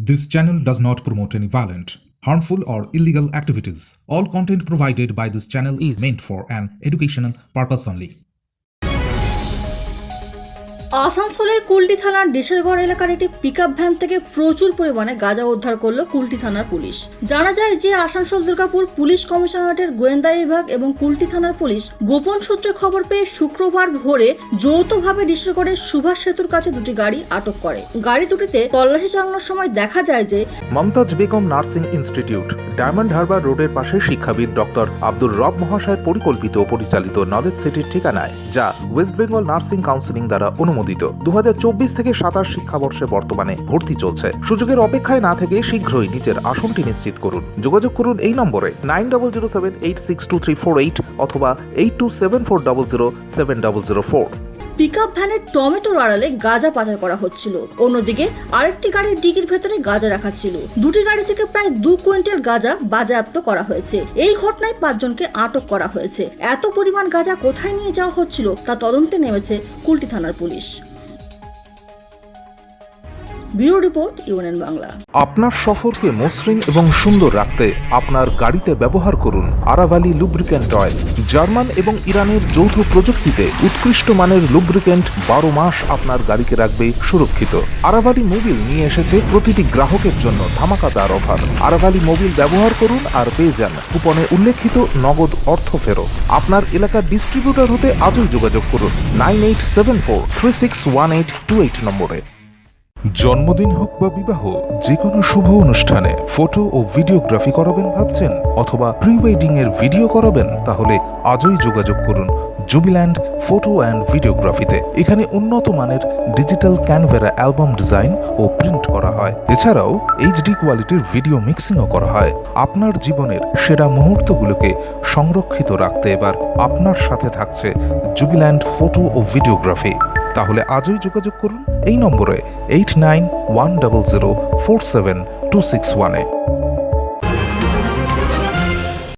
This channel does not promote any violent, harmful, or illegal activities. All content provided by this channel is meant for an educational purpose only. আসানসোলের কুলটি থানার ডিসেলগড় এলাকার একটি pickup van থেকে প্রচুর পরিমাণে গাঁজা উদ্ধার করল কুলটি থানার পুলিশ। জানা যায় যে আসানসোল দুর্গাপুর পুলিশ কমিশনারেটের গোয়েন্দা বিভাগ এবং কুলটি থানার পুলিশ গোপন সূত্রে খবর পেয়ে শুক্রবার ভোরে যৌথভাবে ডিসেলগড়ের সুভাষ সেতুর কাছে দুটি গাড়ি আটক করে। গাড়ি দুটিতে তল্লাশি চালানোর সময় দেখা যায় যে মমতাজ বেগম নার্সিং ইনস্টিটিউট, ডায়মন্ড হারবার রোডের পাশে শিক্ষাবিদ ডক্টর আব্দুর রব মহাশয়ের পরিকল্পিত ও পরিচালিত নলেজ সিটির ঠিকানায়, যা ওয়েস্ট বেঙ্গল নার্সিং কাউন্সিলিং দ্বারা অনুমোদিত। 2024 থেকে 27 শিক্ষাবর্ষে বর্তমানে ভর্তি চলছে। সুযোগের অপেক্ষায় না থেকে শীঘ্রই নিজের আসনটি নিশ্চিত করুন। যোগাযোগ করুন এই নম্বরে 9007862348 অথবা 8274007004। পিকআপ ভ্যানের টমেটোর আড়ালে গাঁজা পাচার করা হচ্ছিল। অন্যদিকে আরেকটি গাড়ির ডিকির ভেতরে গাঁজা রাখা ছিল। দুটি গাড়ি থেকে প্রায় 2 কুইন্টাল গাঁজা বাজেয়াপ্ত করা হয়েছে। এই ঘটনায় 5 জনকে আটক করা হয়েছে। এত পরিমাণ গাঁজা কোথায় নিয়ে যাওয়া হচ্ছিল তা তদন্তে নেমেছে কুলটি থানার police. Bureau report, UNN Bangla. আপনার সফরকে মসৃণ এবং সুন্দর রাখতে আপনার গাড়িতে ব্যবহার করুন আরাভালি লুব্রিক্যান্ট অয়েল। জার্মান এবং ইরানের যৌথ প্রযুক্তিতে উৎকৃষ্ট মানের লুব্রিক্যান্ট 12 মাস আপনার গাড়িকে রাখবে সুরক্ষিত। আরাভালি মোবিল নিয়ে এসেছে প্রতিটি গ্রাহকের জন্য ধামাকাদার অফার। আরাভালি মোবিল ব্যবহার করুন আর পেয়ে যান কুপনে উল্লেখিত নগদ অর্থ ফেরত। আপনার এলাকার ডিস্ট্রিবিউটর হতে আজই যোগাযোগ করুন 9874361828 নম্বরে। জন্মদিন হোক বা বিবাহ, যে কোনো শুভ অনুষ্ঠানে ফটো ও ভিডিওগ্রাফি করাবেন ভাবছেন, অথবা প্রি ওয়েডিং এর ভিডিও করাবেন, তাহলে আজই যোগাযোগ করুন জুবিল্যান্ড ফটো অ্যান্ড ভিডিওগ্রাফিতে। এখানে উন্নত মানের ডিজিটাল ক্যানভেরা অ্যালবাম ডিজাইন ও প্রিন্ট করা হয়। এছাড়াও এইচডি কোয়ালিটির ভিডিও মিক্সিংও করা হয়। আপনার জীবনের সেরা মুহূর্তগুলোকে সংরক্ষিত রাখতে এবার আপনার সাথে থাকছে জুবিল্যান্ড ফটো ও ভিডিওগ্রাফি। তাহলে আজই যোগাযোগ করুন এই নম্বরে 8910047261-এ।